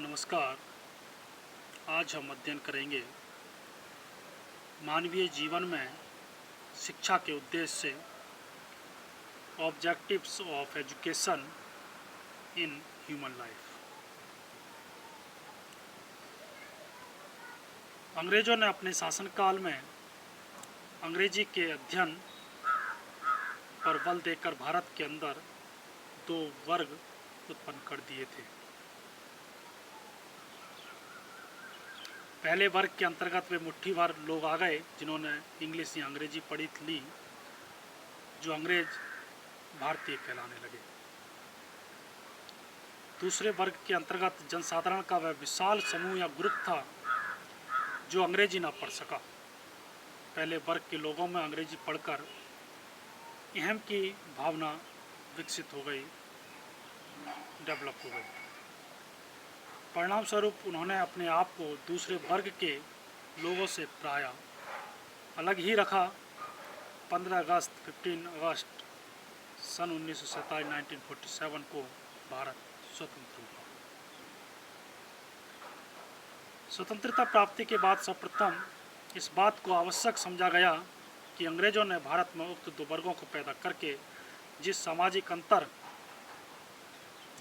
नमस्कार। आज हम अध्ययन करेंगे मानवीय जीवन में शिक्षा के उद्देश्य से objectives of education in human life. अंग्रेजों ने अपने शासनकाल में अंग्रेजी के अध्ययन पर बल देकर भारत के अंदर दो वर्ग उत्पन्न कर दिए थे। पहले वर्ग के अंतर्गत वे मुट्ठी भर लोग आ गए जिन्होंने इंग्लिश या अंग्रेजी पढ़ी ली, जो अंग्रेज भारतीय कहलाने लगे। दूसरे वर्ग के अंतर्गत जनसाधारण का वह विशाल समूह या ग्रुप था जो अंग्रेजी ना पढ़ सका। पहले वर्ग के लोगों में अंग्रेजी पढ़कर अहम की भावना विकसित हो गई, डेवलप हो गई। परिणाम स्वरूप उन्होंने अपने आप को दूसरे वर्ग के लोगों से प्राय अलग ही रखा। 15 अगस्त सन 1947 को भारत स्वतंत्र हुआ। स्वतंत्रता प्राप्ति के बाद सर्वप्रथम इस बात को आवश्यक समझा गया कि अंग्रेजों ने भारत में उक्त दो वर्गों को पैदा करके जिस सामाजिक अंतर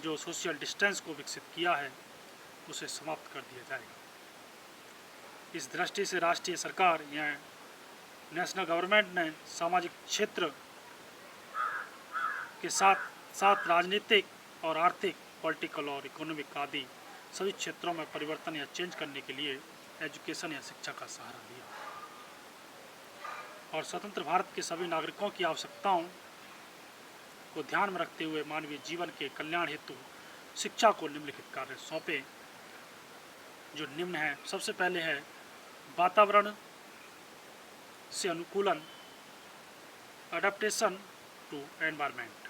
जो सोशल डिस्टेंस को विकसित किया है उसे समाप्त कर दिया जाएगा। इस दृष्टि से राष्ट्रीय सरकार या नेशनल गवर्नमेंट ने सामाजिक क्षेत्र के साथ साथ राजनीतिक और आर्थिक, पॉलिटिकल और इकोनॉमिक आदि सभी क्षेत्रों में परिवर्तन या चेंज करने के लिए एजुकेशन या शिक्षा का सहारा लिया और स्वतंत्र भारत के सभी नागरिकों की आवश्यकताओं को ध्यान में रखते हुए मानवीय जीवन के कल्याण हेतु शिक्षा को निम्नलिखित कार्य सौंपे, जो निम्न है। सबसे पहले है वातावरण से अनुकूलन, अडेप्टेशन टू एनवायरनमेंट।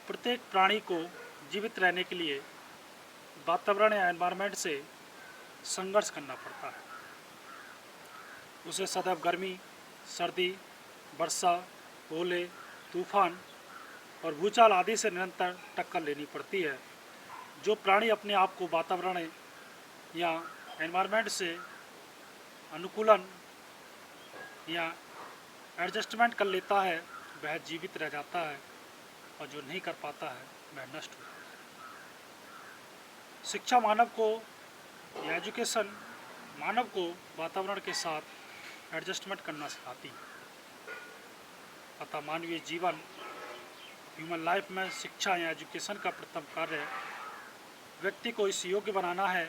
प्रत्येक प्राणी को जीवित रहने के लिए वातावरण या एनवायरनमेंट से संघर्ष करना पड़ता है। उसे सदैव गर्मी, सर्दी, वर्षा, ओले, तूफान और भूचाल आदि से निरंतर टक्कर लेनी पड़ती है। जो प्राणी अपने आप को वातावरण या एनवायरनमेंट से अनुकूलन या एडजस्टमेंट कर लेता है वह जीवित रह जाता है और जो नहीं कर पाता है वह नष्ट हो जाता है। शिक्षा मानव को या एजुकेशन मानव को वातावरण के साथ एडजस्टमेंट करना सिखाती है। अतः मानवीय जीवन ह्यूमन लाइफ में शिक्षा या एजुकेशन का प्रथम कार्य व्यक्ति को इस योग्य बनाना है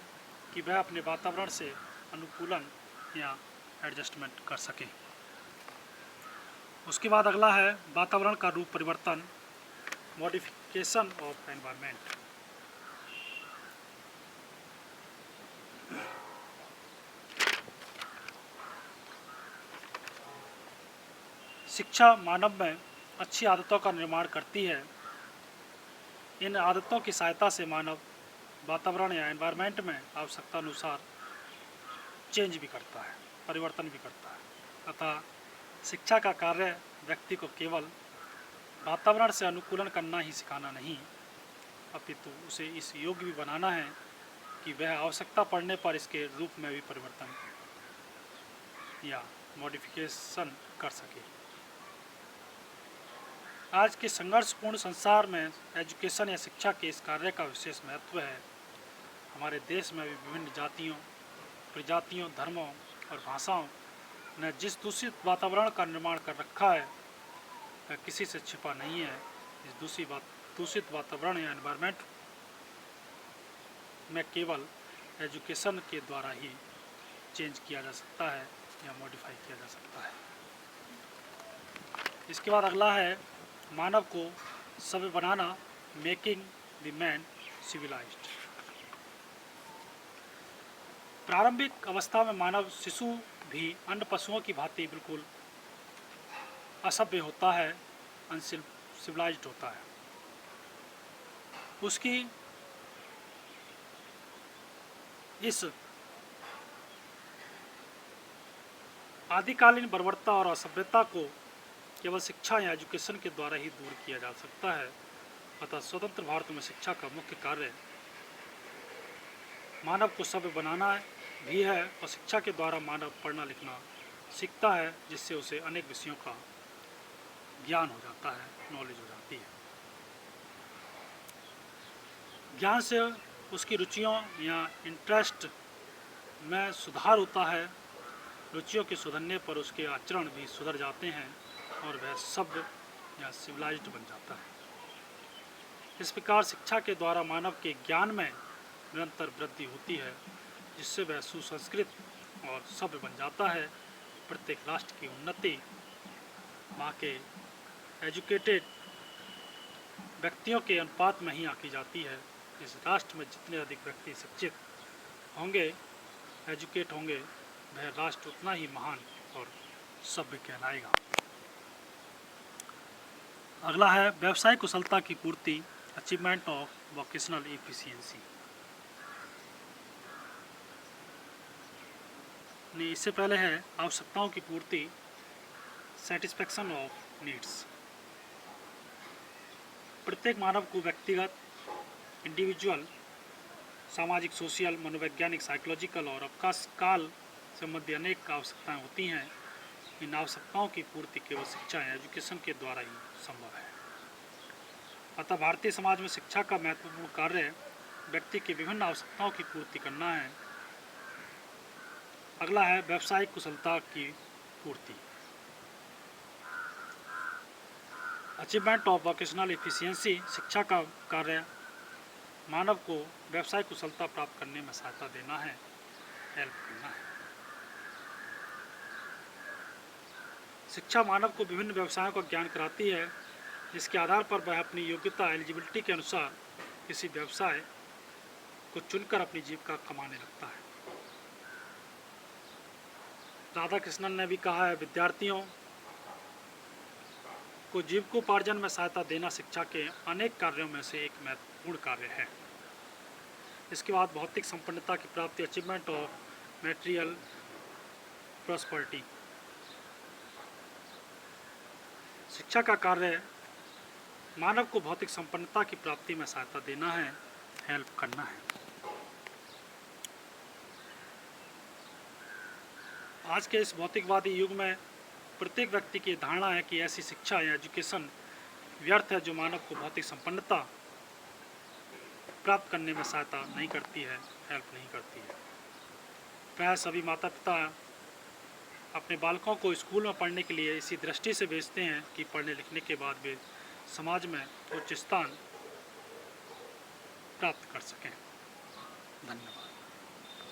कि वह अपने वातावरण से अनुकूलन या एडजस्टमेंट कर सके। उसके बाद अगला है वातावरण का रूप परिवर्तन, मॉडिफिकेशन ऑफ एनवायरनमेंट। शिक्षा मानव में अच्छी आदतों का निर्माण करती है। इन आदतों की सहायता से मानव वातावरण या एनवायरनमेंट में आवश्यकता अनुसार चेंज भी करता है, परिवर्तन भी करता है। अतः शिक्षा का कार्य व्यक्ति को केवल वातावरण से अनुकूलन करना ही सिखाना नहीं, अपितु उसे इस योग्य भी बनाना है कि वह आवश्यकता पड़ने पर इसके रूप में भी परिवर्तन या मॉडिफिकेशन कर सके। आज के संघर्षपूर्ण संसार में एजुकेशन या शिक्षा के इस कार्य का विशेष महत्व है। हमारे देश में भी विभिन्न जातियों, प्रजातियों, धर्मों और भाषाओं ने जिस दूषित वातावरण का निर्माण कर रखा है वह किसी से छिपा नहीं है। इस दूषित वातावरण या एनवायरनमेंट में केवल एजुकेशन के द्वारा ही चेंज किया जा सकता है या मॉडिफाई किया जा सकता है। इसके बाद अगला है मानव को सभ्य बनाना, मेकिंग द मैन सिविलाइज्ड। प्रारंभिक अवस्था में मानव शिशु भी अन्य पशुओं की भांति बिल्कुल असभ्य होता है, अनसिविलाइज्ड होता है। उसकी इस आदिकालीन बर्बरता और असभ्यता को केवल शिक्षा या एजुकेशन के द्वारा ही दूर किया जा सकता है। अतः स्वतंत्र भारत में शिक्षा का मुख्य कार्य मानव को सभ्य बनाना भी है और शिक्षा के द्वारा मानव पढ़ना लिखना सीखता है, जिससे उसे अनेक विषयों का ज्ञान हो जाता है, नॉलेज हो जाती है। ज्ञान से उसकी रुचियों या इंटरेस्ट में सुधार होता है। रुचियों के सुधरने पर उसके आचरण भी सुधर जाते हैं और वह सभ्य या सिविलाइज्ड बन जाता है। इस प्रकार शिक्षा के द्वारा मानव के ज्ञान में निरंतर वृद्धि होती है, जिससे वह सुसंस्कृत और सभ्य बन जाता है। प्रत्येक राष्ट्र की उन्नति वहाँ के एजुकेटेड व्यक्तियों के अनुपात में ही आंकी जाती है। इस राष्ट्र में जितने अधिक व्यक्ति शिक्षित होंगे, एजुकेट होंगे, वह राष्ट्र उतना ही महान और सभ्य कहलाएगा। अगला है व्यवसायिक कुशलता की पूर्ति, अचीवमेंट ऑफ वोकेशनल एफिशिएंसी। इससे पहले है आवश्यकताओं की पूर्ति, सेटिस्फैक्शन ऑफ नीड्स। प्रत्येक मानव को व्यक्तिगत, इंडिविजुअल, सामाजिक, सोशल, मनोवैज्ञानिक, साइकोलॉजिकल और अवकाश काल संबंधी अनेक आवश्यकताएं होती हैं। इन आवश्यकताओं की पूर्ति केवल शिक्षा या एजुकेशन के द्वारा ही संभव है। अतः भारतीय समाज में शिक्षा का महत्वपूर्ण कार्य व्यक्ति की विभिन्न आवश्यकताओं की पूर्ति करना है। अगला है व्यावसायिक कुशलता की पूर्ति, अचीवमेंट ऑफ वोकेशनल एफिशिएंसी। शिक्षा का कार्य मानव को व्यावसायिक कुशलता प्राप्त करने में सहायता देना है, हेल्प करना है। शिक्षा मानव को विभिन्न व्यवसायों का ज्ञान कराती है, जिसके आधार पर वह अपनी योग्यता, एलिजिबिलिटी के अनुसार किसी व्यवसाय को चुनकर अपनी जीविका कमाने लगता है। राधा कृष्णन ने भी कहा है, विद्यार्थियों को जीविकोपार्जन में सहायता देना शिक्षा के अनेक कार्यों में से एक महत्वपूर्ण कार्य है। इसके बाद भौतिक संपन्नता की प्राप्ति, अचीवमेंट ऑफ मैटेरियल प्रॉस्पेरिटी। शिक्षा का कार्य मानव को भौतिक संपन्नता की प्राप्ति में सहायता देना है, हेल्प करना है। आज के इस भौतिकवादी युग में प्रत्येक व्यक्ति की धारणा है कि ऐसी शिक्षा या एजुकेशन व्यर्थ है जो मानव को भौतिक संपन्नता प्राप्त करने में सहायता नहीं करती है, हेल्प नहीं करती है। प्रायः सभी माता पिता अपने बालकों को स्कूल में पढ़ने के लिए इसी दृष्टि से भेजते हैं कि पढ़ने लिखने के बाद वे समाज में उच्च स्थान प्राप्त कर सकें। धन्यवाद।